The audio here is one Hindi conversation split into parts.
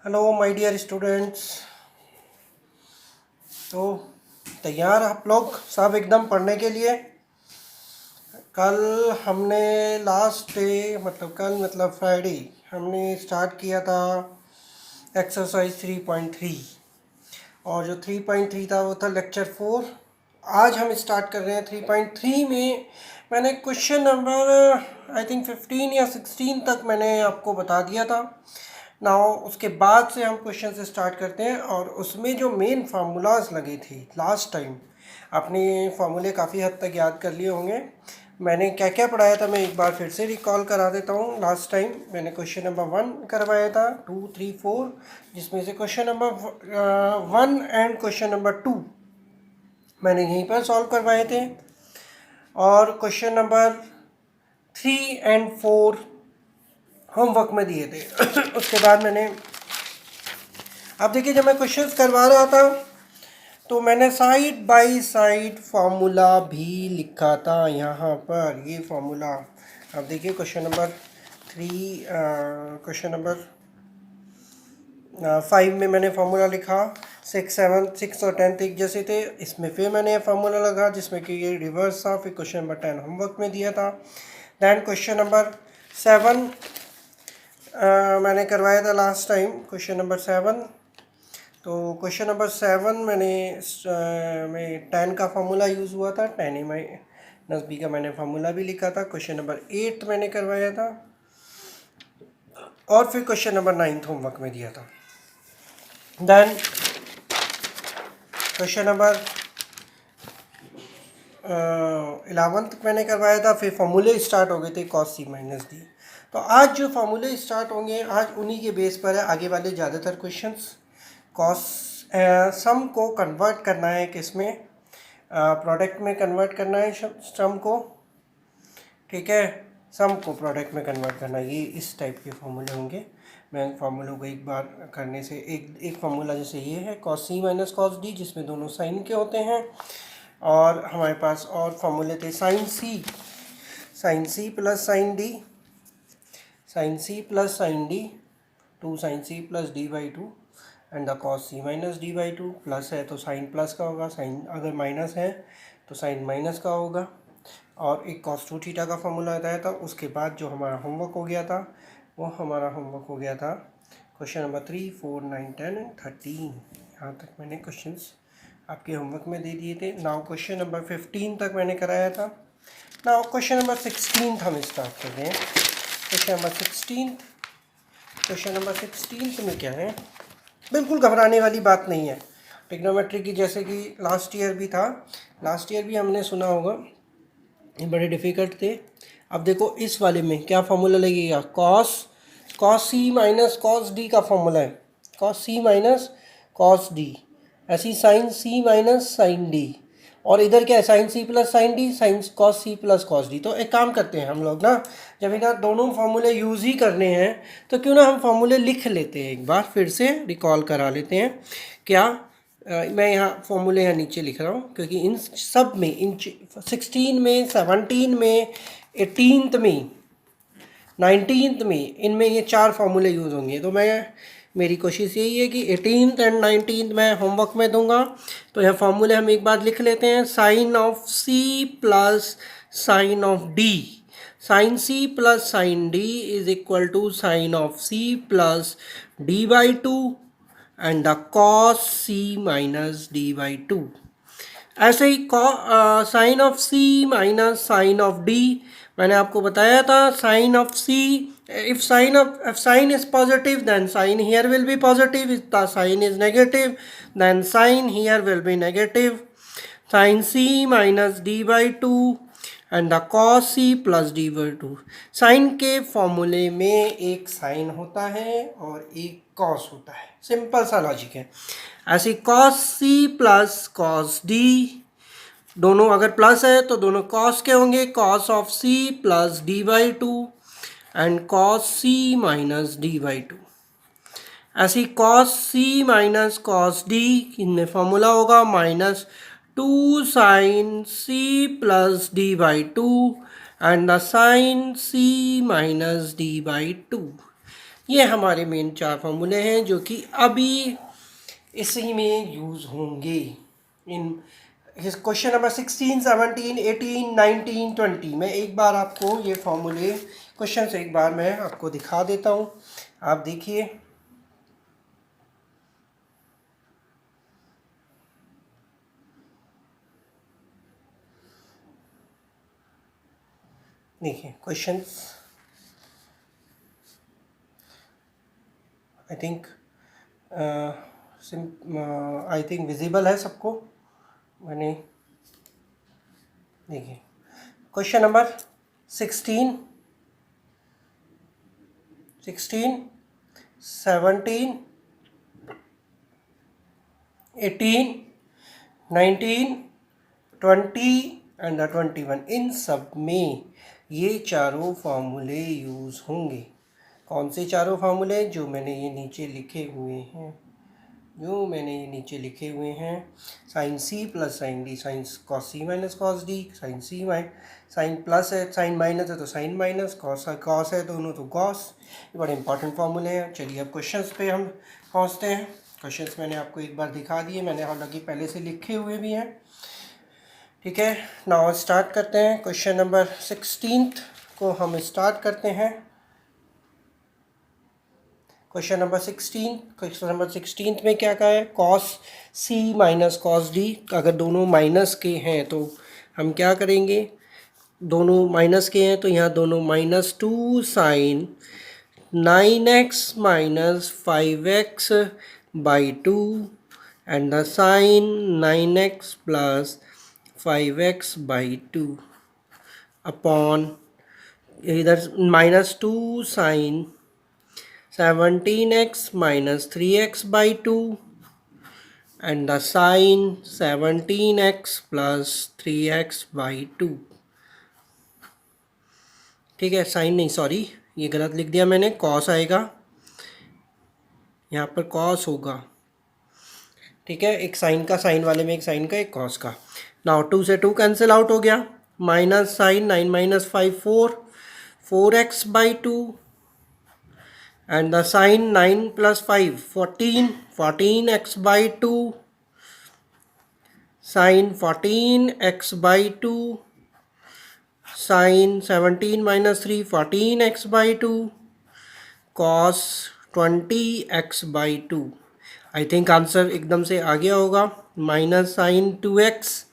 Hello my dear students. तो तैयार आप लोग सब एकदम पढ़ने के लिए। कल हमने लास्ट डे कल फ्राइडे हमने स्टार्ट किया था एक्सरसाइज 3.3 और जो 3.3 था वो था लेक्चर 4। आज हम स्टार्ट कर रहे हैं 3.3 में। मैंने क्वेश्चन नंबर आई थिंक 15 या 16 तक मैंने आपको बता दिया था। नाउ उसके बाद से हम क्वेश्चन से स्टार्ट करते हैं और उसमें जो मेन फार्मूलाज लगे थे लास्ट टाइम आपने फार्मूले काफ़ी हद तक याद कर लिए होंगे। मैंने क्या क्या पढ़ाया था मैं एक बार फिर से रिकॉल करा देता हूँ। लास्ट टाइम मैंने क्वेश्चन नंबर 1 करवाया था, 2, 3, 4, जिसमें से question number 1 and question number 2 मैंने यहीं पर सॉल्व करवाए थे और क्वेश्चन नंबर 3 एंड 4 होमवर्क में दिए थे। उसके बाद मैंने अब देखिए जब मैं क्वेश्चंस करवा रहा था तो मैंने साइड बाय साइड फार्मूला भी लिखा था यहाँ पर। ये फार्मूला अब देखिए क्वेश्चन नंबर 3 क्वेश्चन नंबर 5 में मैंने फार्मूला लिखा। 6, 7, 6 और 10 एक जैसे थे। इसमें फिर मैंने फार्मूला लगा जिसमें कि ये रिवर्स था। फिर क्वेश्चन नंबर 10 होमवर्क में दिया था। दैन क्वेश्चन नंबर 7 मैंने करवाया था लास्ट टाइम, क्वेश्चन नंबर 7। तो क्वेश्चन नंबर 7 में 10 का फार्मूला यूज़ हुआ था। 10 का मैंने फार्मूला भी लिखा था। क्वेश्चन नंबर 8 मैंने करवाया था और फिर क्वेश्चन नंबर 9 होमवर्क में दिया था। देन क्वेश्चन नंबर 11 मैंने करवाया था। फिर फार्मूले स्टार्ट हो गए थे cos c माइनस डी। तो आज जो फार्मूले स्टार्ट होंगे आज उन्हीं के बेस पर है आगे वाले ज़्यादातर क्वेश्चंस। कॉस सम को कन्वर्ट करना है किसमें, प्रोडक्ट में कन्वर्ट करना है सम को। ठीक है, सम को प्रोडक्ट में कन्वर्ट करना है। ये इस टाइप के फार्मूले होंगे। मैं फार्मूलों को एक बार करने से एक फार्मूला जैसे ये है cos c minus cos D जिसमें दोनों साइन के होते हैं। और हमारे पास और फार्मूले थे sine C plus sine D, sine C plus sine D, 2 sine C plus D by 2 and the cos C minus D by 2। Plus है तो साइन प्लस का होगा, साइन अगर माइनस है तो साइन माइनस का होगा। और एक cos 2 थीटा का फॉर्मूला बताया था। उसके बाद जो हमारा होमवर्क हो गया था वो हमारा होमवर्क हो गया था क्वेश्चन नंबर 3, 4, 9, 10 एंड 13। यहाँ तक मैंने क्वेश्चंस आपके होमवर्क में दे दिए थे। नाउ क्वेश्चन नंबर 15 तक मैंने कराया था। नाउ क्वेश्चन नंबर 16 हम स्टार्ट कर रहे हैं। क्वेश्चन नंबर 16 में क्या है, बिल्कुल घबराने वाली बात नहीं है। ट्रिग्नोमेट्री की जैसे कि लास्ट ईयर भी था, लास्ट ईयर भी हमने सुना होगा, ये बड़े डिफ़िकल्ट थे। अब देखो इस वाले में क्या फॉर्मूला लगेगा, cos C minus cos D का फॉर्मूला है, cos C minus cos D. ऐसी sine C minus sine D और इधर क्या है sine C plus sine D, sine cos C plus cos D. तो एक काम करते हैं हम लोग ना, जब इधर दोनों फार्मूले यूज़ ही करने हैं तो क्यों ना हम फार्मूले लिख लेते हैं, एक बार फिर से रिकॉल करा लेते हैं। क्या मैं यहाँ फॉर्मूले यहाँ नीचे लिख रहा हूँ क्योंकि इन सब में, इन 16 में, 17 में, 18 में, 19 में, इनमें ये 4 फार्मूले यूज़ होंगे। तो मेरी कोशिश यही है कि 18th एंड 19th मैं होमवर्क में दूंगा। तो यह फार्मूले हम एक बार लिख लेते हैं। Sine of C plus sine of D, sine C plus sine D is equal to sine of C plus D by 2 and the cos C minus D by 2। ऐसे ही sine of C minus sine of D मैंने आपको बताया था। Sine of C, if sign is positive then sign here will be positive, if the sign is negative then sign here will be negative। sin c minus d by 2 and the cos c plus D by 2। Sine के फॉर्मूले में एक साइन होता है और एक कॉस होता है, सिंपल सा लॉजिक है। ऐसे cos c plus cos d, दोनों अगर प्लस है तो दोनों cos के होंगे, cos of c plus D by 2 and cos c minus D by 2। ऐसी cos c minus cos d, इनमें फॉर्मूला होगा minus 2 sine c plus D by 2 and the sine c minus D by 2। ये हमारे मेन 4 फार्मूले हैं जो कि अभी इसी में यूज़ होंगे इन क्वेश्चन नंबर 16, 17, 18, 19, 20। मैं एक बार आपको ये फार्मूले क्वेश्चन से एक बार मैं आपको दिखा देता हूँ, आप देखिए। देखिए क्वेश्चंस, आई थिंक विजिबल है सबको। मैंने देखिए क्वेश्चन नंबर 16, 17, 18, 19, 20 एंड 21, इन सब में ये चारों फार्मूले यूज़ होंगे। कौन से चारों फार्मूले? जो मैंने ये नीचे लिखे हुए हैं, sine C plus sine D, sine cos C minus cos D, sine C sine plus है, साइन माइनस है तो साइन माइनस, कॉस है दोनों तो कॉस। ये बड़े इंपॉर्टेंट फार्मूले हैं। चलिए अब क्वेश्चंस पे हम पहुंचते हैं। क्वेश्चंस मैंने आपको एक बार दिखा दिए, मैंने हालांकि पहले से लिखे हुए भी हैं, ठीक है। नाउ स्टार्ट करते हैं। क्वेश्चन नंबर 16 को हम स्टार्ट करते हैं। क्वेश्चन नंबर 16 में क्या कहा है? Cos C minus cos D. अगर दोनों माइनस के हैं तो हम क्या करेंगे? दोनों माइनस के हैं तो यहाँ दोनों -2 sine 9x minus 5x by 2 and the sine 9x plus 5x by 2 upon इधर -2 sine 17x minus 3x by 2 and the sine 17x plus 3x by 2। ठीक है, साइन नहीं, सॉरी ये गलत लिख दिया मैंने, कॉस आएगा, यहाँ पर कॉस होगा, ठीक है। एक साइन का, साइन वाले में एक साइन का एक कॉस का। नाउ 2 से 2 कैंसिल आउट हो गया, minus sine 9 minus 5 4x by 2 and the sine 9 plus 5 14x by 2 sine 14x by 2 sine 17 minus 3 14x by 2 cos 20x by 2। I think answer एकदम से आ गया होगा। Minus sign 2x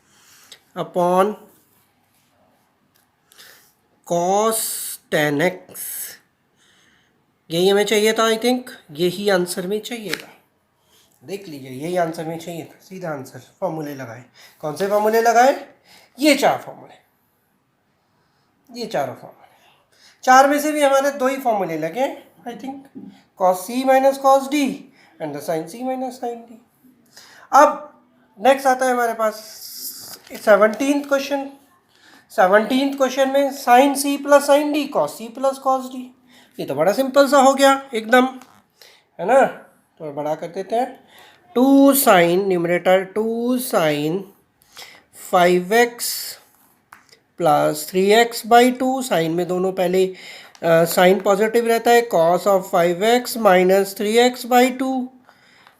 upon cos 10x, यही हमें चाहिए था। आई थिंक यही आंसर में चाहिए था, देख लीजिए यही आंसर में चाहिए था। सीधा आंसर, फॉर्मूले लगाए। कौन से फॉर्मूले लगाए? ये 4 फॉर्मूले, ये चारों फॉर्मूले। 4 में से भी हमारे 2 ही फॉर्मूले लगे I think, cos C minus cos D and the sine C minus sine D. अब नेक्स्ट आता है हमारे पास 17th क्वेश्चन। 17th क्वेश्चन में sine C plus sine D, cos C plus cos D. ये तो बड़ा सिंपल सा हो गया एकदम, है ना। तो बड़ा कर देते हैं। 2 sine, numerator 2 sine 5x plus 3x by 2, sine में दोनों पहले साइन पॉजिटिव रहता है, cos of 5x minus 3x by 2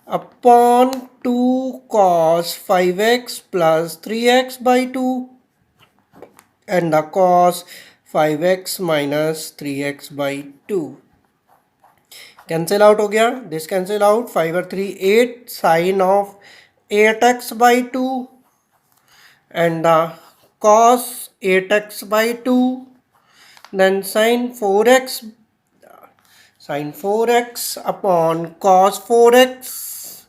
upon 2 cos 5x plus 3x by 2 and the cos 5x minus 3x by 2। Cancel out हो गया, दिस कैंसिल आउट, 5 और 3 8 sine of 8x by 2 and the cos 8x by 2, then sin 4x upon cos 4x,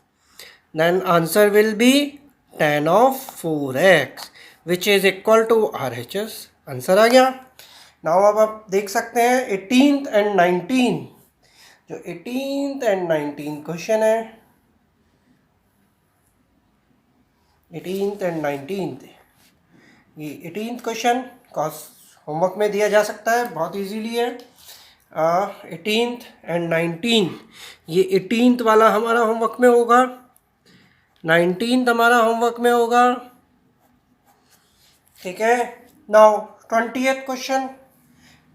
then answer will be tan of 4x which is equal to RHS। Answer आ गया। नाउ अब आप देख सकते हैं 18th and 19, जो 18th and 19th क्वेश्चन है, 18th and 19th, ये 18th क्वेश्चन कॉस होमवर्क में दिया जा सकता है, बहुत इजीली है। 18th and 19th, ये 18th वाला हमारा होमवर्क में होगा, 19th हमारा होमवर्क में होगा, ठीक है। नाउ 20th क्वेश्चन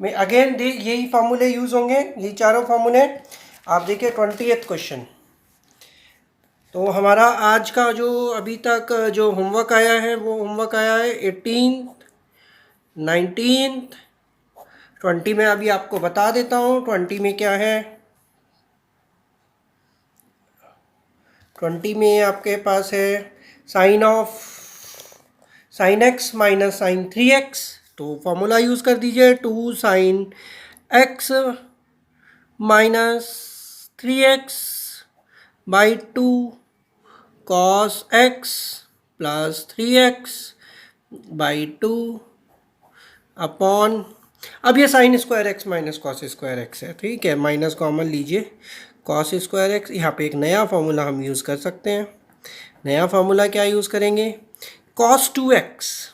में अगेन यही फार्मूले यूज़ होंगे, यही चारों फार्मूले। आप देखिए 20th क्वेश्चन। तो हमारा आज का जो अभी तक जो होमवर्क आया है वो होमवर्क आया है 18th 19th 20 में। अभी आपको बता देता हूँ 20 में क्या है। 20 में आपके पास है sine X minus sign 3x। तो फॉर्मूला यूज़ कर दीजिए 2 sine X minus 3x by 2 cos X plus 3x by 2 upon, अब ये sign square x minus cos square x है, ठीक है, माइनस कॉमन लीजिए, कॉस स्क्वायर एक्स। यहाँ पे एक नया फार्मूला हम यूज़ कर सकते हैं। नया फार्मूला क्या यूज़ करेंगे, कॉस 2x,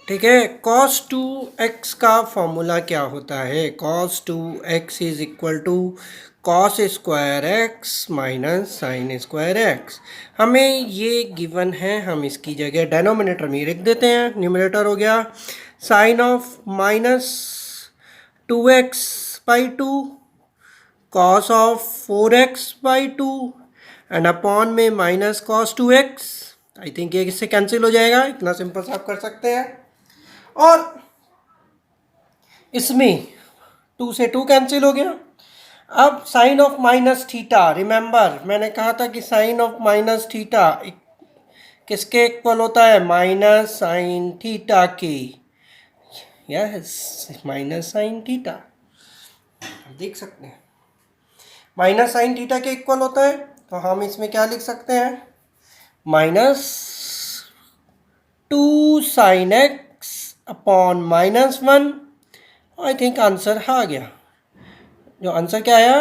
ठीक है। कॉस 2x का फॉर्मूला क्या होता है, cos 2x is equal to cos square x minus sine square X. हमें ये गिवन है, हम इसकी जगह डेनोमिनेटर में लिख देते हैं। न्यूमरेटर हो गया sine of minus 2x by 2 cos of 4x by 2 and upon में minus cos 2x। I think ये इससे कैंसिल हो जाएगा, इतना सिंपल से आप कर सकते हैं। और इसमें 2 से 2 कैंसिल हो गया। अब sine of minus theta, remember मैंने कहा था कि साइन ऑफ माइनस थीटा किसके इक्वल होता है, माइनस साइन थीटा के। यस, माइनस साइन थीटा, देख सकते हैं माइनस साइन थीटा के इक्वल होता है। तो हम इसमें क्या लिख सकते हैं, minus 2 sine x upon minus 1। I think answer आ गया। जो आंसर क्या आया,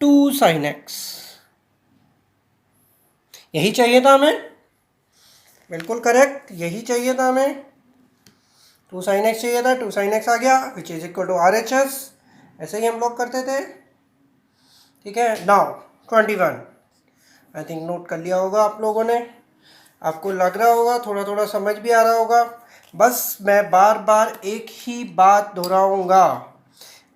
2 साइन एक्स। यही चाहिए था हमें, बिल्कुल करेक्ट, यही चाहिए था हमें। 2 साइन एक्स चाहिए था, 2 साइन एक्स आ गया, which is equal to RHS। ऐसे ही हम लोग करते थे, ठीक है। नाउ 21, आई थिंक नोट कर लिया होगा आप लोगों ने, आपको लग रहा होगा, थोड़ा थोड़ा समझ भी आ रहा होगा। बस मैं बार बार एक ही बात दोहराऊंगा,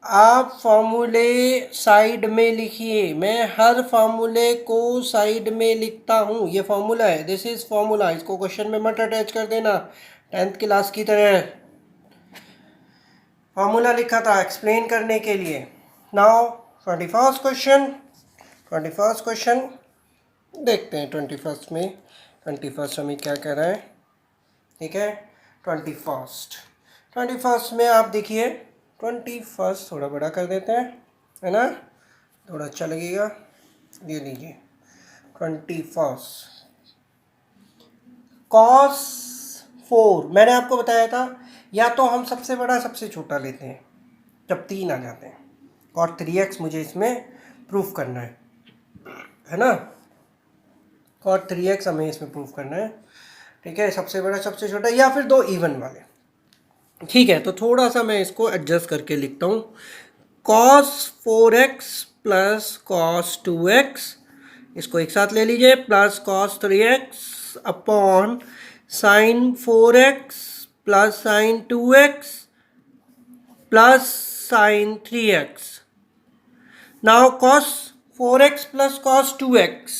आप फॉर्मूले साइड में लिखिए। मैं हर फॉर्मूले को साइड में लिखता हूँ। ये फॉर्मूला है, दिस इज फॉर्मूला, इसको क्वेश्चन में मत अटैच कर देना 10th क्लास की तरह। फॉर्मूला लिखा था एक्सप्लेन करने के लिए। Now 21st question, 21st question देखते हैं। 21st में, 21st हमें क्या कह रहा है, ठीक है। 21st में आप देखिए, 21st थोड़ा बड़ा कर देते हैं, है ना, थोड़ा अच्छा लगेगा। ये लीजिए 21st कॉस 4। मैंने आपको बताया था या तो हम सबसे बड़ा सबसे छोटा लेते हैं जब 3 आ जाते हैं। कॉस 3x मुझे इसमें प्रूफ करना है ना, कॉस 3x हमें इसमें प्रूफ करना है, ठीक है। सबसे बड़ा सबसे छोटा या फिर 2 इवन वाले, ठीक है। तो थोड़ा सा मैं इसको एडजस्ट करके लिखता हूँ, cos 4x plus cos 2x, इसको एक साथ ले लीजिए, plus cos 3x upon sine 4x plus sign 2x plus sine 3x। Now cos 4x plus cos 2x,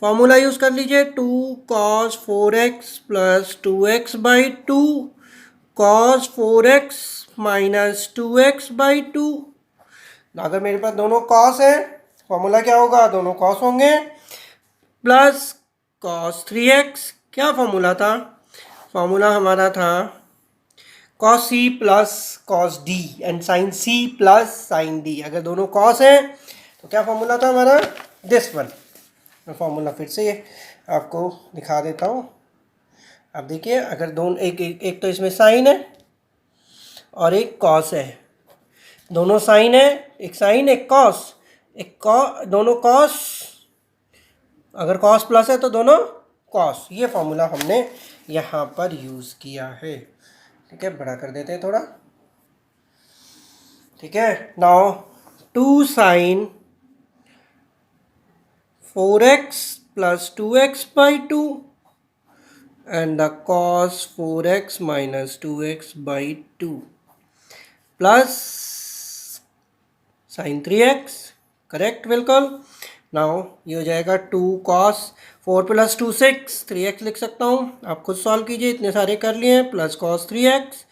formula use कर लीजिए, 2 cos 4x plus 2x by 2 cos 4x minus 2x by 2। अगर मेरे पास दोनों cos है, फॉर्मूला क्या होगा, दोनों cos होंगे, प्लस cos 3x। क्या फॉर्मूला था, फॉर्मूला हमारा था cos c plus cos d and sin c plus sin d। अगर दोनों cos हैं तो क्या फॉर्मूला था हमारा, दिस वन। मैं फॉर्मूला फिर से आपको दिखा देता हूँ। अब देखिए, अगर दोनों एक तो इसमें साइन है और एक कॉस है, दोनों साइन है, एक साइन एक कॉस, दोनों कॉस, अगर कॉस प्लस है तो दोनों कॉस। ये फॉर्मूला हमने यहाँ पर यूज़ किया है, ठीक है। बड़ा कर देते हैं थोड़ा, ठीक है। Now 2 sine 4x plus 2x by 2 and the cos 4x minus 2x by 2 plus sine 3x, correct बिल्कुल। नाउ ये हो जाएगा 2 cos 4 + 2 6, 3x लिख सकता हूँ, आप खुद सॉल्व कीजिए, इतने सारे कर लिए, प्लस cos 3x।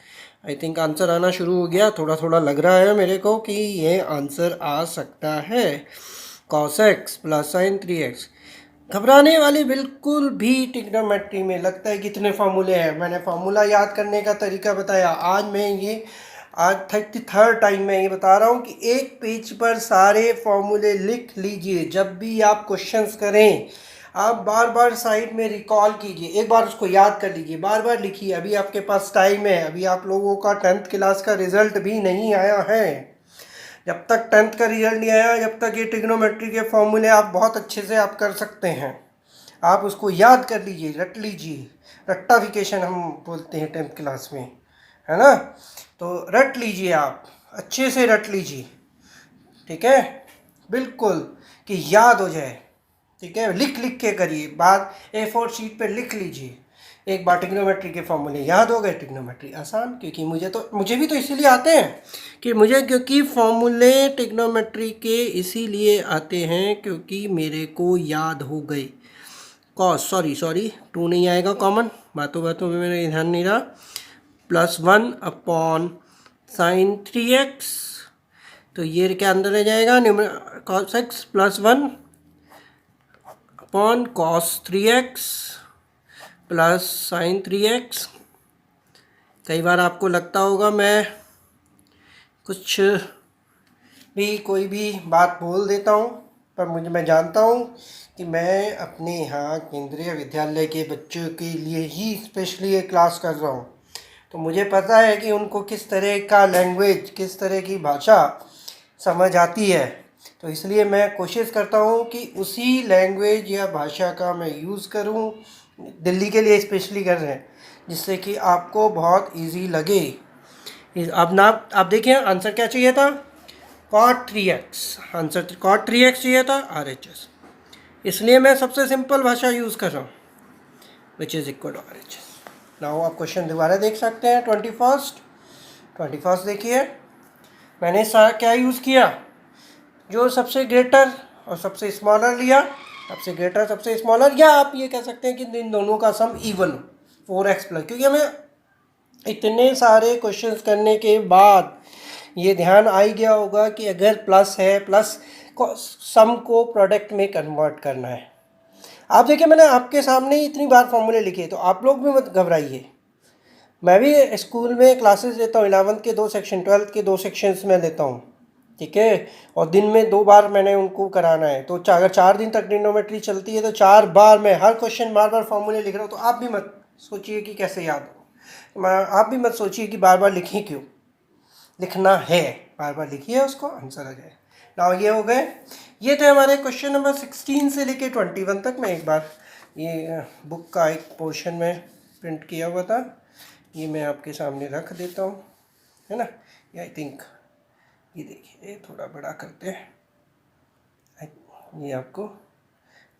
आई थिंक आंसर आना शुरू हो गया, थोड़ा थोड़ा लग रहा है मेरे को कि ये आंसर आ सकता है, cos x plus sine 3x। घबराने वाली बिल्कुल भी ट्रिग्नोमेट्री में लगता है कितने फार्मूले हैं, मैंने फार्मूला याद करने का तरीका बताया। आज 33rd टाइम मैं ये बता रहा हूँ कि एक पेज पर सारे फार्मूले लिख लीजिए। जब भी आप क्वेश्चंस करें आप बार बार साइड में रिकॉल कीजिए, एक बार उसको याद कर लीजिए, बार बार लिखिए। अभी आपके पास टाइम है, अभी आप लोगों का 10th क्लास का रिजल्ट भी नहीं आया है। जब तक 10th का रिजल्ट नहीं आया, जब तक ये ट्रिग्नोमेट्री के फॉर्मूले आप बहुत अच्छे से आप कर सकते हैं। आप उसको याद कर लीजिए, रट लीजिए, रट्टाफिकेशन हम बोलते हैं 10th क्लास में, है ना। तो रट लीजिए, आप अच्छे से रट लीजिए, ठीक है, बिल्कुल, कि याद हो जाए, ठीक है। लिख लिख के करिए, बाद A4 शीट पे लिख लीजिए। एक बार ट्रिग्नोमेट्री के फॉर्मूले याद हो गए, ट्रिग्नोमेट्री आसान, क्योंकि मुझे भी तो इसीलिए आते हैं क्योंकि फॉर्मूले ट्रिग्नोमेट्री के इसीलिए आते हैं क्योंकि मेरे को याद हो गए। सॉरी 2 नहीं आएगा कॉमन, बातों बातों में मेरा ध्यान नहीं रहा। +1 अपॉन साइन 3x, तो ये क्या अंदर रह जाएगा, cos x +1 upon cos 3x plus sine 3x। कई बार आपको लगता होगा मैं कुछ भी कोई भी बात बोल देता हूँ, पर मैं जानता हूँ कि मैं अपने यहाँ केंद्रीय विद्यालय के बच्चों के लिए ही स्पेशली ये क्लास कर रहा हूँ। तो मुझे पता है कि उनको किस तरह का लैंग्वेज, किस तरह की भाषा समझ आती है। तो इसलिए मैं कोशिश करता हूँ कि उसी लैंग्वेज या भाषा का मैं यूज़ करूँ, दिल्ली के लिए स्पेशली कर रहे हैं, जिससे कि आपको बहुत इजी लगे। अब आप देखिए आंसर क्या चाहिए था, cot 3x, answer cot 3x चाहिए था, RHS। इसलिए मैं सबसे सिंपल भाषा यूज़ कर रहा हूँ, which is equal to RHS। Now आप क्वेश्चन दोबारा देख सकते हैं। 21st देखिए, मैंने क्या यूज़ किया, जो सबसे ग्रेटर और सबसे स्मॉलर लिया, सबसे ग्रेटर सबसे स्मॉलर, या आप ये कह सकते हैं कि इन दोनों का सम इवन 4x प्लस, क्योंकि हमें इतने सारे क्वेश्चंस करने के बाद ये ध्यान आ ही गया होगा कि अगर प्लस है, प्लस सम को प्रोडक्ट में कन्वर्ट करना है। आप देखिए मैंने आपके सामने ही इतनी बार फॉर्मूले लिखे, तो आप लोग भी मत घबराइए। मैं भी स्कूल में क्लासेस लेता हूँ, 11th के 2 सेक्शन, 12th के 2 सेक्शंस में लेता हूँ, ठीक है, और दिन में 2 बार मैंने उनको कराना है। तो अगर 4 दिन तक ट्रिग्नोमेट्री चलती है तो 4 बार मैं हर क्वेश्चन बार बार फॉर्मूले लिख रहा हूँ। तो आप भी मत सोचिए कि कैसे याद हो, आप भी मत सोचिए कि बार बार लिखें क्यों, लिखना है, बार बार लिखिए, उसको आंसर आ जाए। ना ये हो गए, ये थे हमारे क्वेश्चन नंबर 16 से लेके 21 तक। मैं एक बार ये बुक का एक पोर्शन में प्रिंट किया हुआ था, ये मैं आपके सामने रख देता हूँ, है ना। ये आई थिंक ये देखिए थोड़ा बड़ा करते हैं, ये आपको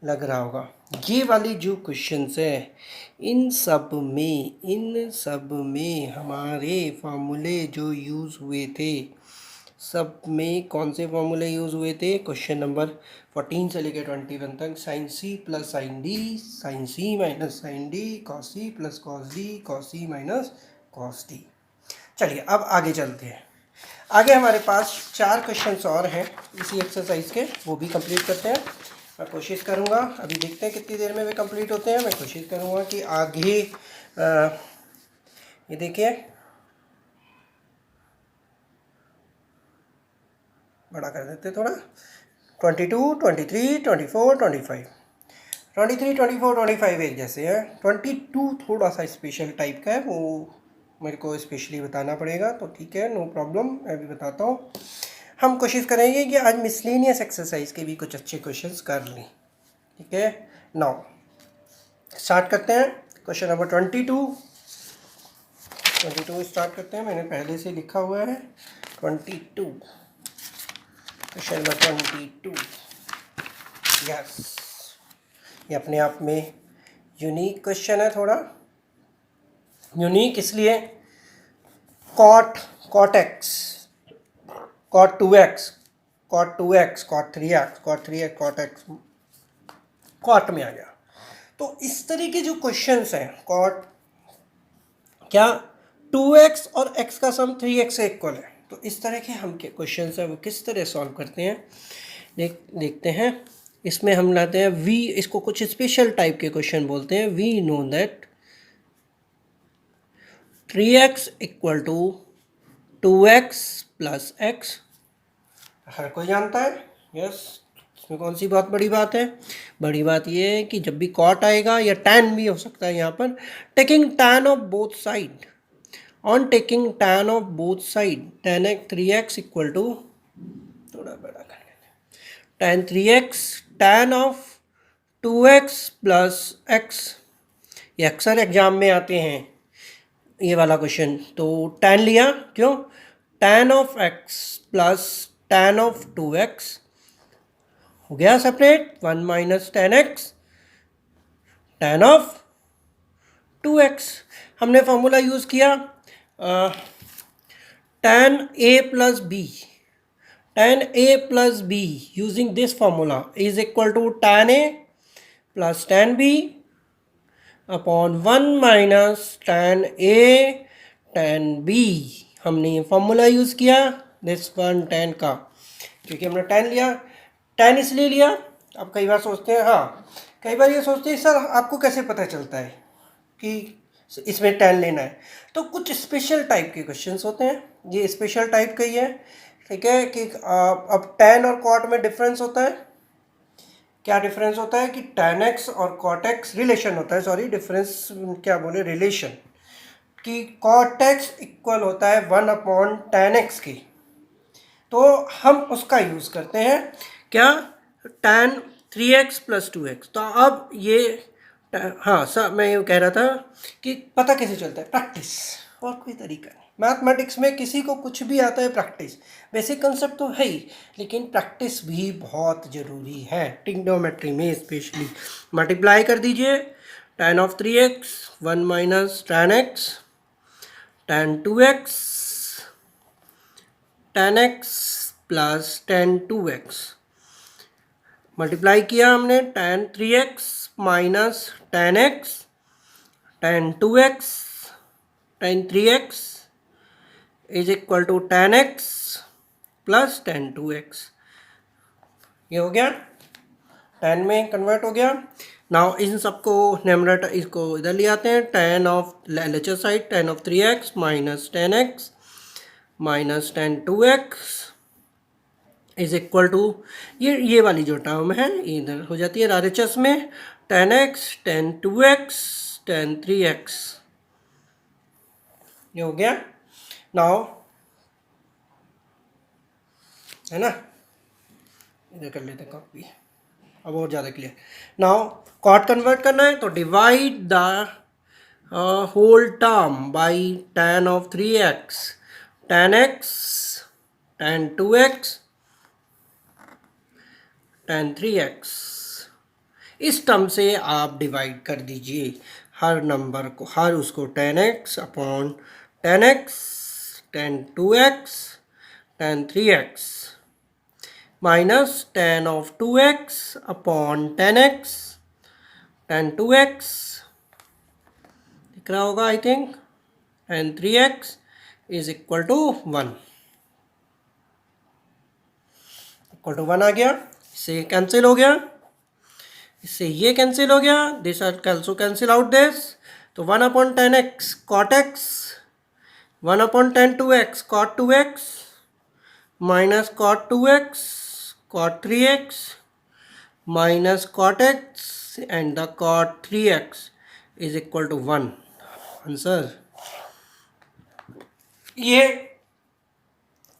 लग रहा होगा। ये वाली जो क्वेश्चंस है, इन सब में हमारे फार्मूले जो यूज़ हुए थे, सब में कौन से फार्मूले यूज़ हुए थे, क्वेश्चन नंबर 14 से लेकर 21 तक, sine C plus sine D, sine C minus sine D, cos C plus cos D, cos C minus cos D. चलिए अब आगे चलते हैं। आगे हमारे पास 4 क्वेश्चंस और हैं इसी एक्सरसाइज के, वो भी कंप्लीट करते हैं। मैं कोशिश करूँगा, अभी देखते हैं कितनी देर में वे कंप्लीट होते हैं। मैं कोशिश करूँगा कि आगे ये देखिए बड़ा कर देते थोड़ा, 22, 23, 24, 25, 23, 24, 25 एक जैसे हैं। 22 थोड़ा सा स्पेशल टाइप का है, वो मेरे को स्पेशली बताना पड़ेगा, तो ठीक है, नो प्रॉब्लम, मैं भी बताता हूँ। हम कोशिश करेंगे कि आज मिसलेनियस एक्सरसाइज के भी कुछ अच्छे क्वेश्चंस कर लें, ठीक है। नाउ स्टार्ट करते हैं क्वेश्चन नंबर 22 स्टार्ट करते हैं। मैंने पहले से लिखा हुआ है 22, क्वेश्चन नंबर 22। यस, ये अपने आप में यूनिक क्वेश्चन है, थोड़ा यूनिक इसलिए, cot x, cot 2x cot 2x, cot 3x, cot 3x, cot x, cot में आ गया। तो इस तरह के जो क्वेश्चंस हैं, कॉट क्या 2x और x का सम 3x से इक्वल है, तो इस तरह के हम के क्वेश्चंस हैं वो किस तरह सॉल्व करते हैं देखते हैं। इसमें हम लाते हैं v, इसको कुछ स्पेशल टाइप के क्वेश्चन बोलते हैं। We know that 3x equal to 2x plus x, हर कोई जानता है। यस, इसमें कौन सी बहुत बड़ी बात है? बड़ी बात ये है कि जब भी कॉट आएगा या टैन भी हो सकता है यहाँ पर, taking tan of both side, on taking tan of both side, tan 3x equal to, थोड़ा बड़ा कर लेते हैं, tan 3x tan of 2x plus x। ये अक्सर एग्जाम में आते हैं ये वाला क्वेश्चन। तो tan लिया, क्यों? tan of x plus tan of 2x हो गया separate, 1 minus tan x tan of 2x। हमने फॉर्मूला यूज़ किया tan a plus b, tan a plus b using this formula is equal to tan a plus tan b upon 1 minus tan a tan b। हमने ये फॉर्मूला यूज़ किया दिस वन tan का, क्योंकि हमने tan लिया। tan इसलिए लिया, अब कई बार सोचते हैं, हाँ कई बार ये सोचते हैं सर आपको कैसे पता चलता है कि इसमें tan लेना है? तो कुछ स्पेशल टाइप के क्वेश्चंस होते हैं, ये स्पेशल टाइप का ही है, ठीक है। कि अब tan और cot में डिफरेंस होता है। क्या डिफरेंस होता है कि tan x और cot x रिलेशन होता है, सॉरी डिफरेंस क्या बोले, रिलेशन, कि cot x इक्वल होता है 1 अपॉन tan x की। तो हम उसका यूज़ करते हैं क्या, tan 3x प्लस 2x। तो अब ये हाँ सर, मैं ये कह रहा था कि पता कैसे चलता है, प्रैक्टिस, और कोई तरीका नहीं। मैथमेटिक्स में किसी को कुछ भी आता है, प्रैक्टिस बेसिक कंसेप्ट तो है ही, लेकिन प्रैक्टिस भी बहुत ज़रूरी है, ट्रिग्नोमेट्री में स्पेशली। मल्टीप्लाई कर दीजिए, tan of 3x 1 minus tan x, tan 2x tan x plus tan 2x, multiply किया हमने tan 3x minus tan x, tan 2x tan 3x is equal to tan x plus tan 2x। ये हो गया, tan में कन्वर्ट हो गया। नाउ इन सबको न्यूमरेटर इसको इधर ले आते हैं, tan ऑफ लेचर side tan of 3x minus tan x minus tan 2x is equal to, ये वाली जो टर्म है इधर हो जाती है RHS में, tan x tan 2x tan 3x। ये हो गया। नाउ है ना, इधर कर लेते हैं कॉपी, अब और ज़्यादा क्लियर। नाउ कॉट कन्वर्ट करना है तो divide the whole term by tan of 3x, tan x tan 2x tan 3x, इस टर्म से आप डिवाइड कर दीजिए हर नंबर को, हर उसको tan x upon tan x tan 2x tan 3x minus tan of 2x upon tan x tan 2x, दिख रहा होगा I think, tan 3x is equal to 1, equal to 1 आ गया। इससे कैंसिल हो गया, इससे ये कैंसिल हो गया, this are also cancel out this. तो 1 upon tan x cot x, 1 upon tan 2x cot 2x minus cot 2x cot 3x minus cot x and the cot 3x is equal to 1। Answer ये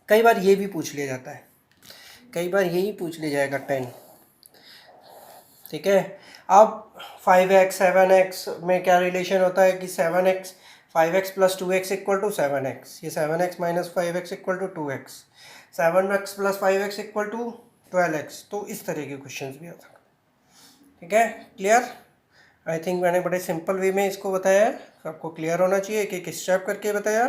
कई बार ये भी पूछ लिया जाता है, कई बार यही पूछ लिया जाएगा 10, ठीक है। अब 5x 7x में क्या रिलेशन होता है कि 7x 5x plus 2x equal to 7x, ये 7x minus 5x equal to 2x, 7x plus 5x equal to 12x। तो इस तरह के क्वेश्चंस भी आता है, ठीक है। क्लियर? आई थिंक मैंने बड़े सिंपल वे में इसको बताया है, आपको क्लियर होना चाहिए, एक एक स्टेप करके बताया।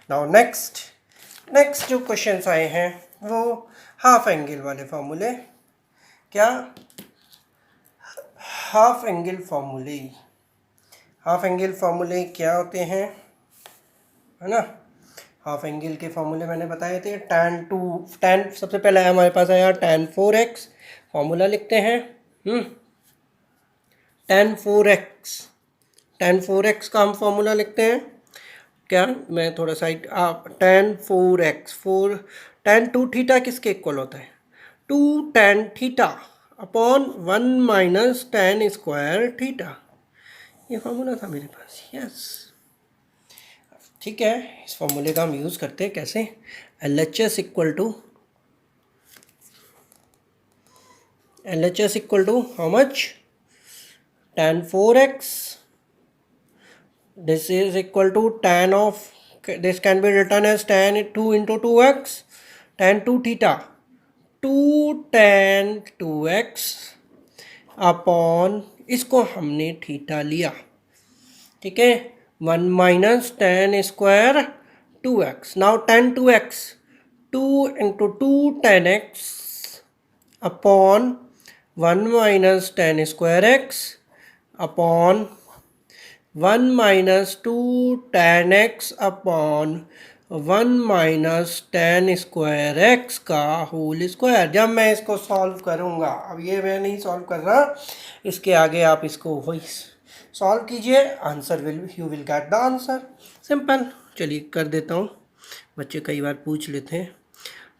नाउ नेक्स्ट जो क्वेश्चंस आए हैं वो हाफ एंगल वाले फॉर्मूले, क्या हाफ एंगल फॉर्मूले, हाफ एंगल फॉर्मूले क्या होते हैं, है ना। हाफ एंगल के फॉर्मूले मैंने बताए थे, tan सबसे पहले हमारे पास आया tan 4x, फॉर्मूला लिखते हैं। tan 4x का हम फॉर्मूला लिखते हैं क्या, मैं थोड़ा side tan 4x, tan 2 theta किसके इक्वल होता है, 2 tan theta upon 1 minus tan square theta, ये फॉर्मूला था मेरे पास। यस, ठीक है, इस फॉर्मूले का हम यूज़ करते हैं कैसे, LHS equal to how much, tan 4x, this is equal to tan of, this can be written as tan 2 into 2x, tan 2 theta, 2 tan 2x upon, इसको हमने थीटा लिया, ठीक है, 1 minus tan square 2x, now tan 2x, 2 into 2 tan x upon 1 minus tan square x upon 1 minus 2 tan x upon 1 minus tan square x का होल स्क्वायर। जब मैं इसको सॉल्व करूँगा, अब ये मैं नहीं सॉल्व कर रहा, इसके आगे आप इसको वही सॉल्व कीजिए, answer you will get the answer, simple. चलिए कर देता हूँ, बच्चे कई बार पूछ लेते हैं।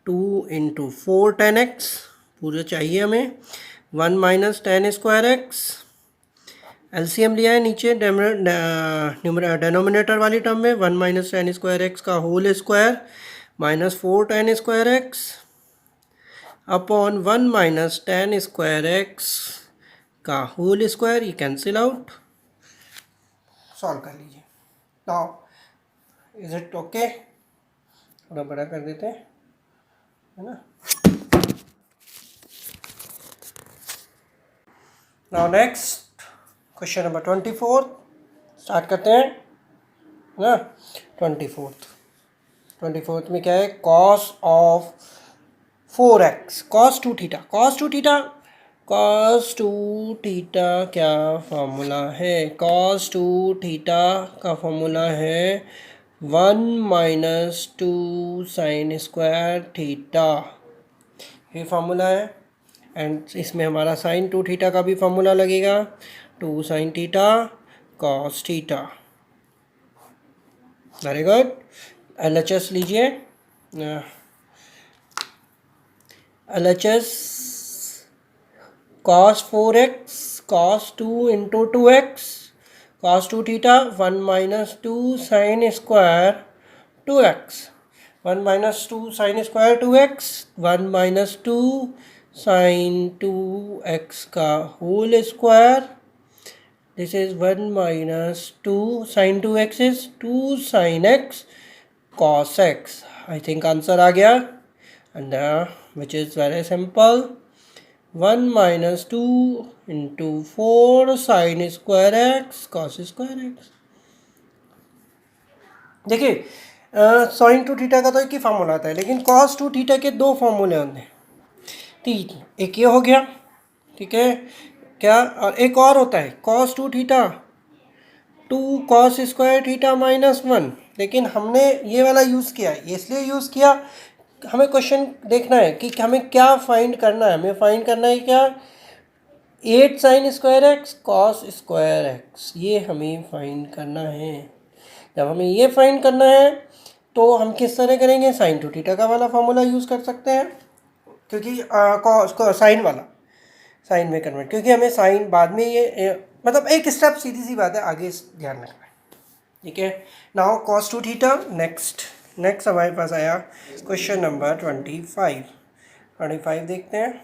2 into 4 tan x पूरा चाहिए हमें, 1 minus tan square X, LCM लिया है नीचे डेनोमिनेटर वाली टर्म में, 1 माइनस tan स्क्वायर एक्स का whole square minus 4 tan square X upon 1 minus tan square X का होल स्क्वायर, ये कैंसिल आउट, सॉल्व कर लीजिए। नाउ इज इट ओके, थोड़ा बड़ा कर देते हैं, है ना। Now next question number 24 start करते हैं ना। 24th में क्या है, cos of 4x cos 2 theta, cos 2 theta क्या फॉर्मूला है, cos 2 थीटा का फॉर्मूला है 1 माइनस 2 साइन स्क्वायर थीटा, ये फार्मूला है। एंड इसमें हमारा साइन 2 थीटा का भी फार्मूला लगेगा, 2 sine theta cos theta, very good. LHS लीजिए, LHS cos 4x cos 2 into 2x cos 2 theta 1 minus 2 sin square 2x, 1 minus 2 sin square 2x, 1 minus 2 sin 2x का whole square, this is 1 minus 2 sin 2x is 2 sin x cos x, I think answer आ गया, and which is very simple, 1 minus 2 into 4 sin square x cos square x। देखिए साइन 2 थीटा का तो एक ही फार्मूला आता है, लेकिन cos 2 थीटा के दो फार्मूले होते हैं, तीन, एक ये हो गया, ठीक है क्या, और एक और होता है cos 2 theta 2 cos square theta minus 1, लेकिन हमने ये वाला यूज़ किया है, इसलिए यूज़ किया, हमें क्वेश्चन देखना है कि हमें क्या फाइंड करना है, हमें फाइंड करना है क्या, 8 sign square x cos square x, ये हमें फाइंड करना है। जब हमें ये फाइंड करना है तो हम किस तरह करेंगे, साइन 2 थीटा का वाला फॉर्मूला यूज़ कर सकते हैं, क्योंकि साइन वाला साइन में कन्वर्ट, क्योंकि हमें साइन बाद में ये मतलब एक स्टेप, सीधी सी बात है, आगे ध्यान रखना है, ठीक है। नाउ cos 2 थीटा, नेक्स्ट हमारे पास आया क्वेश्चन नंबर 25 देखते हैं,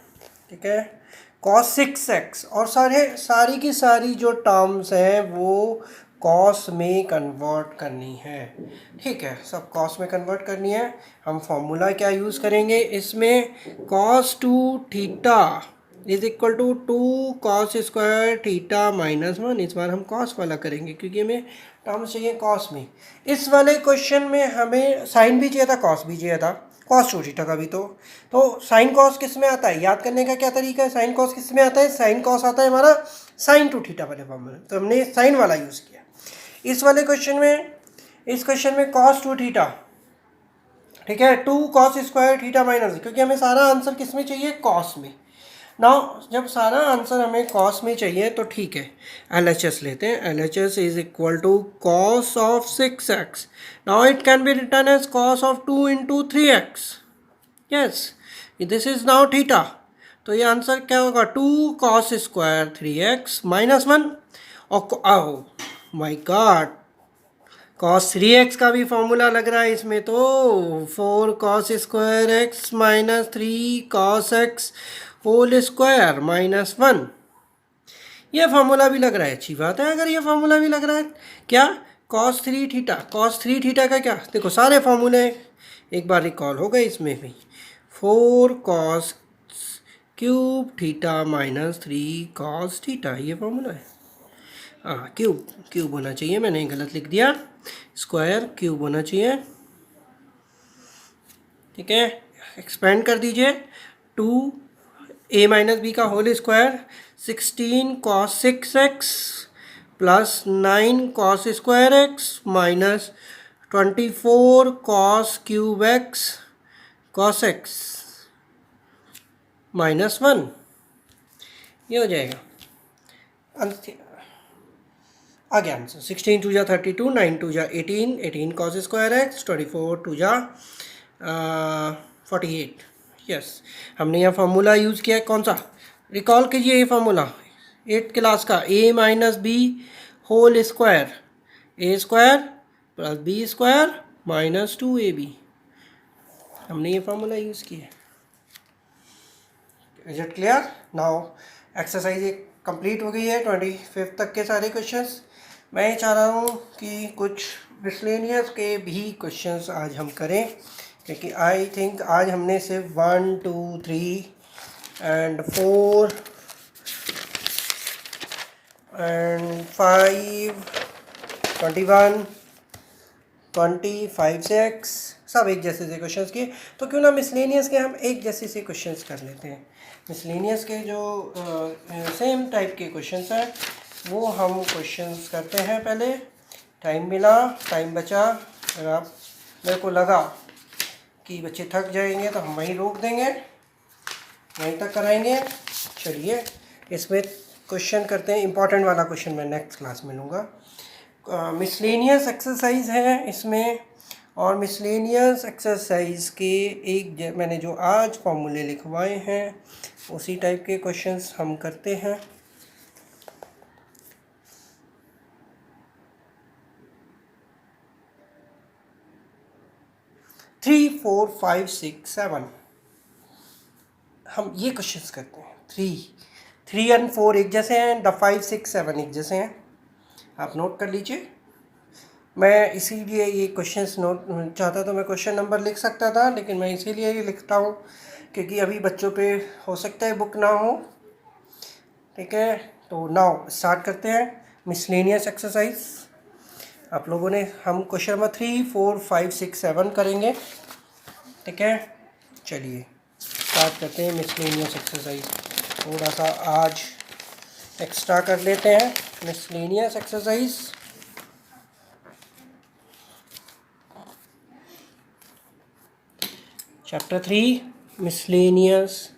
ठीक है। cos 6x, और सारी की सारी जो टर्म्स हैं वो cos में कन्वर्ट करनी है, ठीक है, सब cos में कन्वर्ट करनी है। हम फॉर्मूला क्या यूज़ करेंगे इसमें, cos 2 theta is equal to 2 cos square theta minus 1, इस बार हम cos वाला करेंगे क्योंकि हमें टर्म्स चाहिए cos में। इस वाले क्वेश्चन में हमें साइन भी चाहिए था, cos भी चाहिए था, कॉस टू थीटा का भी। तो साइन कॉस किस में आता है, याद करने का क्या तरीका है, साइन कॉस किस में आता है, साइन कॉस आता है हमारा साइन टू थीटा वाले फॉर्मूले, तो हमने साइन वाला यूज़ किया। इस वाले क्वेश्चन में, इस क्वेश्चन में कॉस टू थीटा, ठीक है, 2 कॉस स्क्वायर थीटा माइनस, क्योंकि हमें सारा आंसर किस में चाहिए, कॉस में। नाउ जब सारा आंसर हमें कॉस में चाहिए तो ठीक है, LHS लेते हैं। LHS is equal to cos of 6x। Now it can be written as cos of 2 into 3x। Yes, this is now theta. तो ये आंसर क्या होगा, 2 कॉस स्क्वायर 3x माइनस 1। और माई गॉड, कॉस 3x का भी फॉर्मूला लग रहा है इसमें, तो 4 cos square x minus 3 cos x whole square minus 1, ये फार्मूला भी लग रहा है। अच्छी बात है अगर ये फार्मूला भी लग रहा है। क्या, कॉस 3 थीटा, कॉस 3 थीटा का क्या, देखो सारे फार्मूले एक बार रिकॉल हो गए इसमें भी। 4 cos cube theta minus 3 cos theta, ये फार्मूला है। हाँ, क्यूब क्यूब होना चाहिए, मैंने गलत लिख दिया, स्क्वायर क्यूब होना चाहिए। ठीक है, एक्सपेंड कर दीजिए, 2a माइनस बी का whole square 16 cos 6x plus 9 cos square x minus 24 cos cube x cos x minus 1, ये हो जाएगा आ गया आंसर। 16 टू जा 32, 9 टू जा 18, 18 कॉस स्क्वायर x, 24 टू जा 48। यस, हमने यहाँ फार्मूला यूज़ किया है, कौन सा, रिकॉल कीजिए ये फार्मूला 8th क्लास का, a minus B whole square, A square plus B square minus 2ab, हमने ये फार्मूला यूज़ किया है। Is it clear? Now exercise एक कंप्लीट हो गई है, 25 तक के सारे क्वेश्चंस। मैं ये चाह रहा हूँ कि कुछ मिसलेनियस के भी क्वेश्चंस आज हम करें, क्योंकि आई थिंक आज हमने सिर्फ 1 2 3 एंड 4 एंड 5 21 25 6 सब एक जैसे से क्वेश्चंस किए, तो क्यों ना मिसलेनियस के हम एक जैसे से क्वेश्चंस कर लेते हैं। मिसलेनियस के जो सेम टाइप के क्वेश्चंस हैं वो हम क्वेश्चंस करते हैं। पहले टाइम मिला, टाइम बचा, अगर आप मेरे को लगा कि बच्चे थक जाएंगे तो हम वहीं रोक देंगे, वहीं तक कराएंगे। चलिए इसमें क्वेश्चन करते हैं, इंपॉर्टेंट वाला क्वेश्चन मैं नेक्स्ट क्लास में लूँगा। मिसलेनियस एक्सरसाइज है इसमें, और मिसलेनियस एक्सरसाइज के एक मैंने जो आज फॉर्मूले लिखवाए हैं उसी टाइप के क्वेश्चंस हम करते हैं। थ्री 4 5 6 7 हम ये क्वेश्चंस करते हैं। 3 एंड 4 एक जैसे हैं, 5 6 7 एक जैसे हैं, आप नोट कर लीजिए। मैं इसीलिए ये क्वेश्चंस नोट चाहता था, मैं क्वेश्चन नंबर लिख सकता था, लेकिन मैं इसीलिए ये लिखता हूँ क्योंकि अभी बच्चों पे हो सकता है बुक ना हो। ठीक है, तो नाउ स्टार्ट करते हैं मिसलेनियस एक्सरसाइज। आप लोगों ने, हम क्वेश्चन नंबर 3 4 5 6 7 करेंगे। ठीक है, चलिए स्टार्ट करते हैं मिसलेनियस एक्सरसाइज। थोड़ा सा आज एक्स्ट्रा कर लेते हैं miscellaneous exercise. Chapter 3 miscellaneous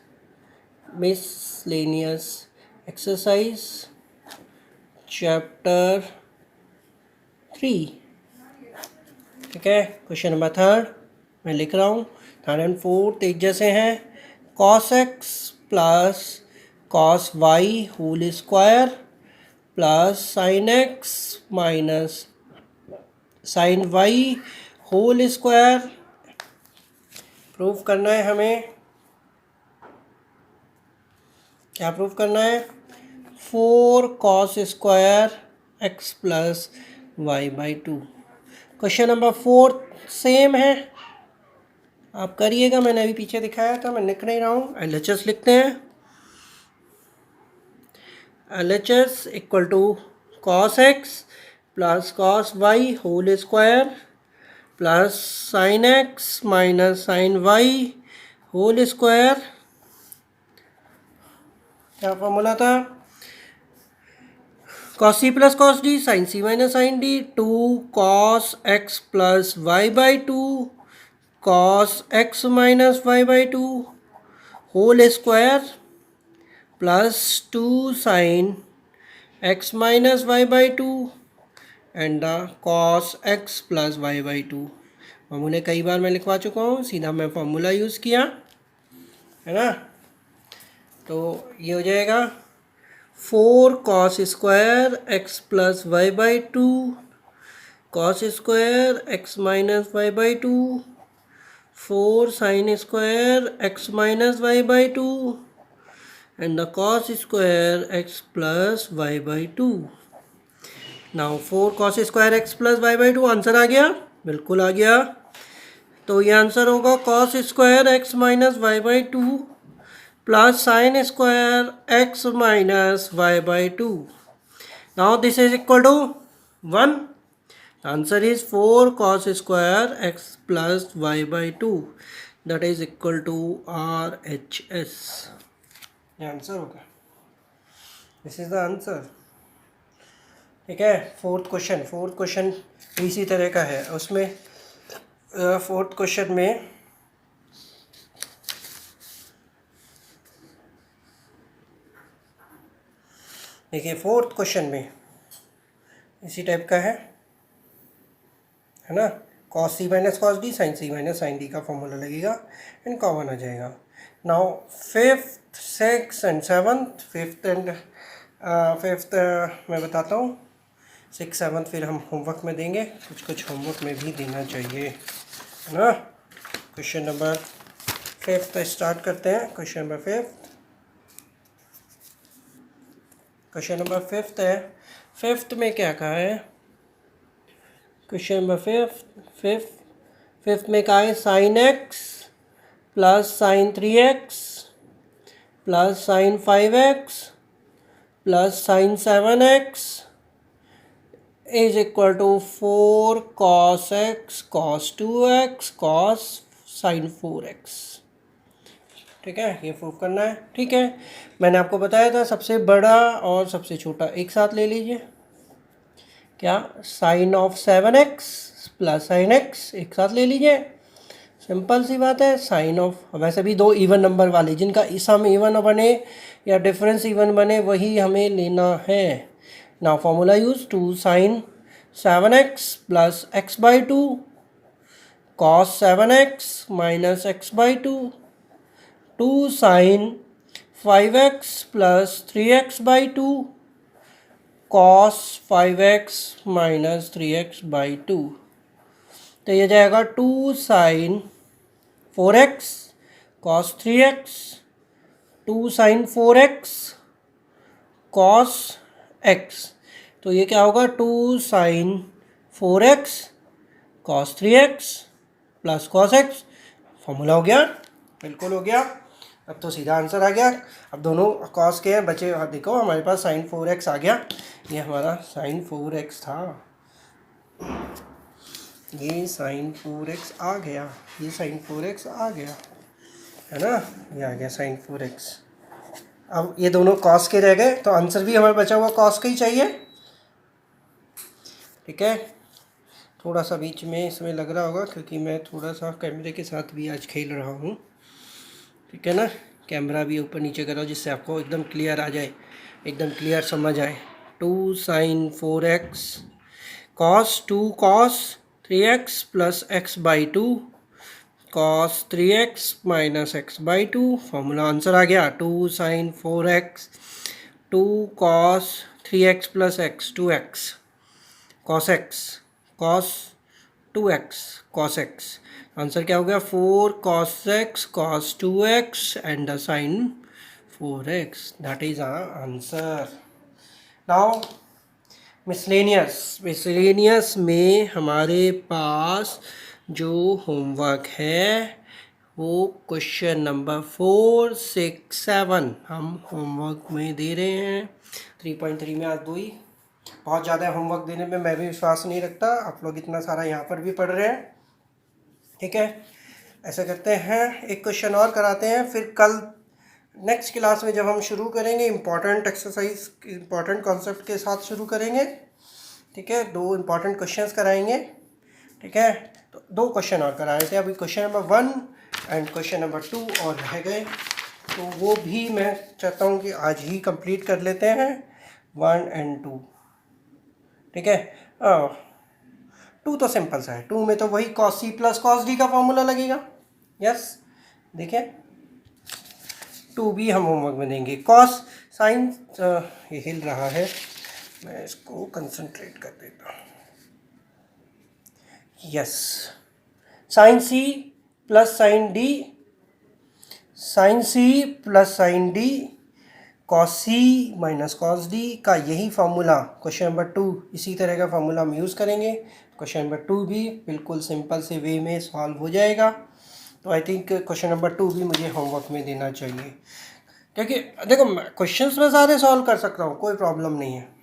exercise chapter 3। ठीक है, क्वेश्चन नंबर 3 मैं लिख रहा हूँ। 3rd and 4th एक जैसे हैं। cos x plus cos y whole square plus sin x minus sin y whole square proof करना है हमें। क्या प्रूफ करना है? 4 cos square x plus Y by 2। Question number 4 same है, आप करिएगा, मैंने अभी पीछे दिखाया था, मैं लिख नहीं रहा हूँ। LHS लिखते हैं। LHS equal to cos x plus cos y whole square plus sine X minus sine Y whole square, क्या फॉर्मूला था, cos C plus cos D sine C minus sine D, two cos X plus Y by two cos X minus Y by two whole square plus two sine X minus Y by two and the cos X plus Y by two. फॉर्मूले कई बार मैं लिखवा चुका हूँ, सीधा मैं फॉर्मूला यूज़ किया है ना। तो ये हो जाएगा 4 cos square x plus Y by two cos square x minus Y by two 4 sine square x minus Y by two and the cos square x plus Y by two. Now 4 cos square x plus Y by two answer आ गया, बिल्कुल आ गया। तो ये आंसर होगा cos square x minus Y by two plus sine square x minus Y by two. Now this is equal to 1। Answer is 4 cos square x plus Y by two, that is equal to RHS। ये आंसर होगा, दिस इज द आंसर। ठीक है, फोर्थ क्वेश्चन इसी तरह का है। उसमें फोर्थ क्वेश्चन में देखिए, फोर्थ क्वेश्चन में इसी टाइप का है ना। Cos C minus cos D sine C minus sine D का फॉर्मूला लगेगा एंड कॉमन आ जाएगा। Now fifth six and seventh, fifth मैं बताता हूँ, सिक्स सेवन्थ फिर हम होमवर्क में देंगे, कुछ होमवर्क में भी देना चाहिए, है ना। क्वेश्चन नंबर फिफ्थ स्टार्ट करते हैं। क्वेश्चन नंबर फिफ्थ है। फिफ्थ में क्या कहा है, क्वेश्चन नंबर फिफ्थ में कहा है sine X plus sine 3x plus sine 5x plus sine 7x is equal to 4 cos x cos 2x cos sine 4x। ठीक है, ये प्रूव करना है। ठीक है, मैंने आपको बताया था सबसे बड़ा और सबसे छोटा एक साथ ले लीजिए। क्या, sine of 7x plus sine x एक साथ ले लीजिए, सिंपल सी बात है। साइन ऑफ, वैसे भी दो इवन नंबर वाले जिनका सम इवन बने या डिफरेंस इवन बने वही हमें लेना है। Now formula use, 2 sine 7x plus x by 2 cos 7x minus x by 2, 2 sine 5x plus 3x by 2 cos 5x minus 3x by 2। तो ये जाएगा 2 sine 4x cos 3x, 2 sine 4x cos x। तो ये क्या होगा, 2 sine 4x cos 3x plus cos x। Formula हो गया, बिल्कुल हो गया। अब तो सीधा आंसर आ गया। अब दोनों कॉस के हैं बचे, देखो हमारे पास साइन 4x आ गया। ये हमारा साइन 4x था, ये साइन 4x आ गया, ये साइन 4x आ गया, है ना। ये आ गया साइन 4x। अब ये दोनों कॉस के रह गए, तो आंसर भी हमारा बचा हुआ कॉस का ही चाहिए। ठीक है, थोड़ा सा बीच में इसमें लग रहा होगा क्योंकि मैं थोड़ा सा कैमरे के साथ भी आज खेल रहा हूँ। ठीक है ना, कैमरा भी ऊपर नीचे करो जिससे आपको एकदम क्लियर आ जाए, एकदम क्लियर समझ आए। 2 sine 4x cos 2 cos 3x plus x by 2 cos 3x minus x by 2। Formula answer आ गया, 2 sine 4x 2 cos 3x plus x 2x cos x cos 2x cos x। Answer क्या हो गया, 4 cos x cos 2x and the sine 4x, that is our answer. Now miscellaneous में हमारे पास जो होमवर्क है वो क्वेश्चन नंबर 4, 6, 7 हम होमवर्क में दे रहे हैं। 3.3 में आज 2 ही, बहुत ज़्यादा होमवर्क देने में मैं भी विश्वास नहीं रखता। आप लोग इतना सारा यहाँ पर भी पढ़ रहे हैं, ठीक है, ऐसा करते हैं, एक क्वेश्चन और कराते हैं, फिर कल नेक्स्ट क्लास में जब हम शुरू करेंगे इम्पॉर्टेंट एक्सरसाइज, इम्पॉर्टेंट कॉन्सेप्ट के साथ शुरू करेंगे। ठीक है, 2 इम्पॉर्टेंट क्वेश्चंस कराएंगे। ठीक है, तो 2 क्वेश्चन और कराए थे, अभी question number 1 and question number 2 और रह गए, तो वो भी मैं चाहता हूँ कि आज ही कंप्लीट कर लेते हैं, 1 एंड 2। ठीक है, 2 तो सिंपल सा है, 2 में तो वही cos c plus cos d का फॉर्मूला लगेगा। यस, देखिए 2 भी हम होमवर्क में देंगे। cos साइन, ये हिल रहा है, मैं इसको कंसंट्रेट कर देता हूँ। Yes, sine C plus sine D, sine C plus sine D cos C minus cos D का यही फार्मूला क्वेश्चन नंबर 2, इसी तरह का फार्मूला हम यूज़ करेंगे। क्वेश्चन नंबर 2 भी बिल्कुल सिंपल से वे में सॉल्व हो जाएगा। तो आई थिंक क्वेश्चन नंबर 2 भी मुझे होमवर्क में देना चाहिए, क्योंकि देखो क्वेश्चंस में सारे सॉल्व कर सकता हूँ, कोई प्रॉब्लम नहीं है,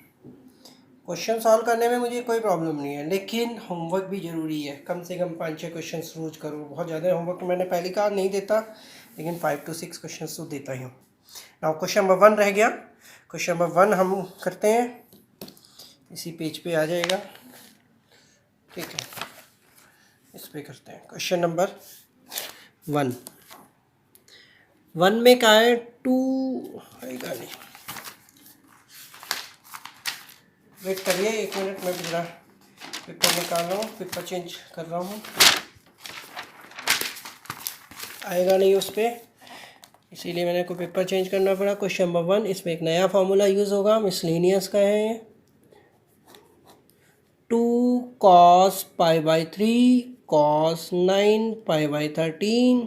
क्वेश्चन सॉल्व करने में मुझे कोई प्रॉब्लम नहीं है, लेकिन होमवर्क भी ज़रूरी है। कम से कम 5-6 क्वेश्चन रोज़ करो। बहुत ज़्यादा होमवर्क तो मैंने पहली कहा नहीं देता, लेकिन 5 to 6 क्वेश्चन तो देता ही हूँ। नाउ क्वेश्चन नंबर 1 रह गया, क्वेश्चन नंबर 1 हम करते हैं, इसी पेज पे आ जाएगा। ठीक है, इस पे करते हैं क्वेश्चन नंबर 1। 1 में क्या है, 2 आएगा नहीं, वेट करिए 1 मिनट, मैं जरा पेपर निकाल रहा हूँ, पेपर चेंज कर रहा हूँ, आएगा नहीं उस पर, इसीलिए मैंने को पेपर चेंज करना पड़ा। क्वेश्चन नंबर 1, इसमें एक नया फार्मूला यूज़ होगा, मिसलेनियस का है ये। 2 cos π/3 cos 9 π/13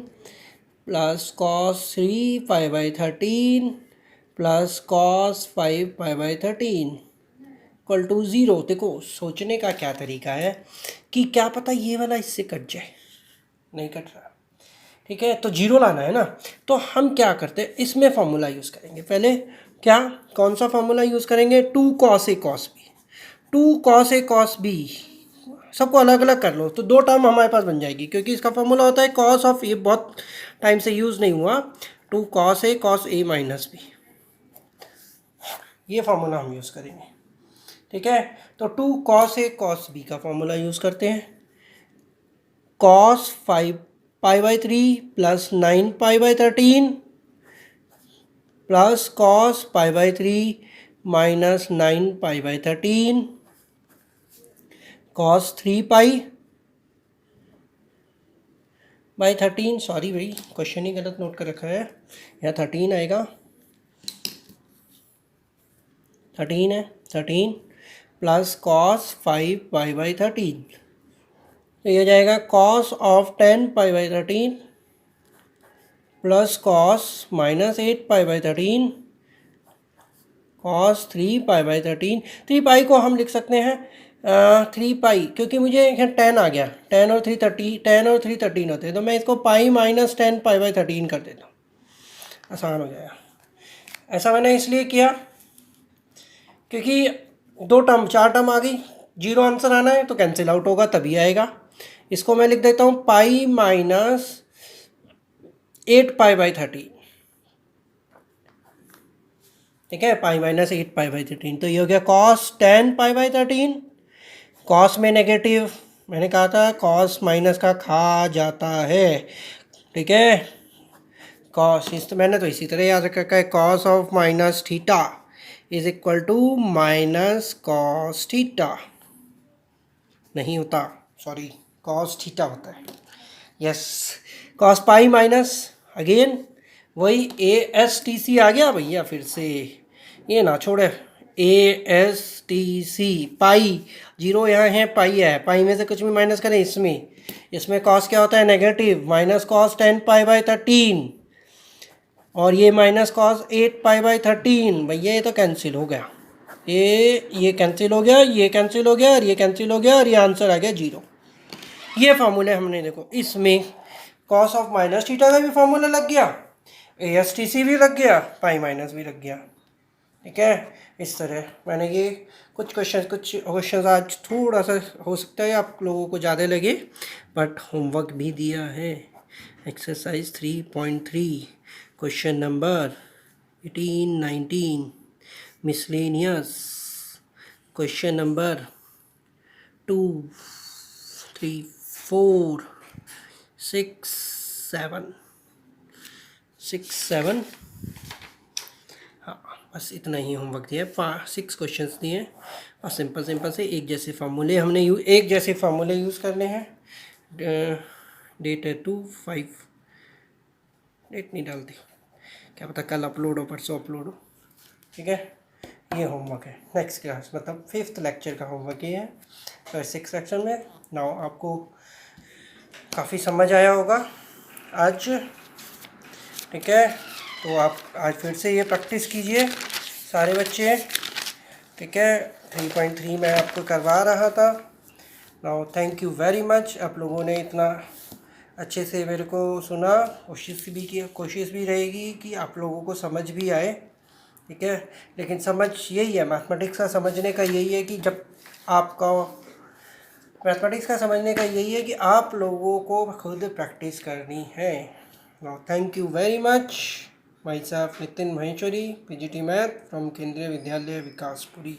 plus cos 3 π/13 plus cos 5 π/13 equal to 0। देखो सोचने का क्या तरीका है कि क्या पता ये वाला इससे कट जाए, नहीं कट रहा। ठीक है, तो 0 लाना है ना, तो हम क्या करते हैं, इसमें फार्मूला यूज़ करेंगे। पहले क्या, कौन सा फार्मूला यूज़ करेंगे, 2 cos a cos b, 2 cos a cos b, सबको अलग अलग कर लो तो 2 टर्म हमारे पास बन जाएगी, क्योंकि इसका फार्मूला होता है cos ऑफ, ये बहुत टाइम से यूज़ नहीं हुआ, 2 cos a cos a minus b, ये फार्मूला हम यूज़ करेंगे। ठीक है, तो 2 cos a cos b का फार्मूला यूज़ करते हैं, cos 5 π/3 plus 9 π/13 plus cos π/3 minus 9 π/13 cos 3π/13, sorry भाई क्वेश्चन ही गलत नोट कर रखा है, यहाँ 13 आएगा, 13 है, 13 प्लस cos 5π/13, तो ये जाएगा cos of 10 π/13 plus cos minus 8 π/13 cos 3 π/13। 3 pi को हम लिख सकते हैं 3 पाई, क्योंकि मुझे यहाँ 10 आ गया, 10 और 3 30, 10 और 3 13 होते हैं, तो मैं इसको पाई माइनस 10 π/13 कर देता हूँ, आसान हो जाएगा। ऐसा मैंने इसलिए किया क्योंकि 2 टर्म 4 टर्म आ गई, 0 आंसर आना है तो कैंसिल आउट होगा तभी आएगा। इसको मैं लिख देता हूँ पाई माइनस 8 π/13। ठीक है, पाई माइनस 8 π/13, तो ये हो गया cos 10 π/13। cos में नेगेटिव, मैंने कहा था cos माइनस का खा जाता है। ठीक है, cos इस, तो मैंने तो इसी तरह याद रखा है, cos of minus theta is equal to minus cos theta, नहीं होता, सॉरी cos थीटा होता है। Yes, cos pi minus again वही ASTC आ गया भैया, फिर से ये ना छोड़े, ASTC पाई, 0 यहाँ है, पाई है, पाई में से कुछ भी माइनस करें, इसमें cos क्या होता है, नेगेटिव, माइनस cos 10 π/13 और ये माइनस cos 8 π/13, भैया ये तो कैंसिल हो गया, ये कैंसिल हो गया, ये कैंसिल हो गया और ये कैंसिल हो गया और ये आंसर आ गया 0। ये फार्मूले हमने, देखो इसमें cos ऑफ माइनस थीटा का भी फार्मूला लग गया, ASTC भी लग गया, पाई माइनस भी लग गया। ठीक है। इस तरह मैंने ये कुछ क्वेश्चन आज थोड़ा सा हो सकता है आप लोगों को ज़्यादा लगे, बट होमवर्क भी दिया है। Exercise 3.3 question number 18, 19, miscellaneous question number 2, 3, 4, 6, 7 हाँ, बस इतना ही होमवर्क दिया है। 6 क्वेश्चंस दिए हैं और सिंपल से एक जैसे फार्मूले यूज़ करने हैं। डेट है 2/5, डेट नहीं डालती, क्या पता कल अपलोड हो परसों अपलोड हो। ठीक है, ये होमवर्क है नेक्स्ट क्लास, मतलब 5th लेक्चर का होमवर्क ये है। तो 6 सेक्शन में नाउ आपको काफ़ी समझ आया होगा आज। ठीक है, तो आप आज फिर से ये प्रैक्टिस कीजिए सारे बच्चे। ठीक है, 3.3 मैं आपको करवा रहा था। Now thank you very much, आप लोगों ने इतना अच्छे से मेरे को सुना। कोशिश भी रहेगी कि आप लोगों को समझ भी आए। ठीक है, लेकिन समझ यही है, मैथमेटिक्स का समझने का यही है कि आप लोगों को खुद प्रैक्टिस करनी है। Now thank you very much. My self Nitin Maheshwari, PGT math from केंद्रीय विद्यालय विकासपुरी।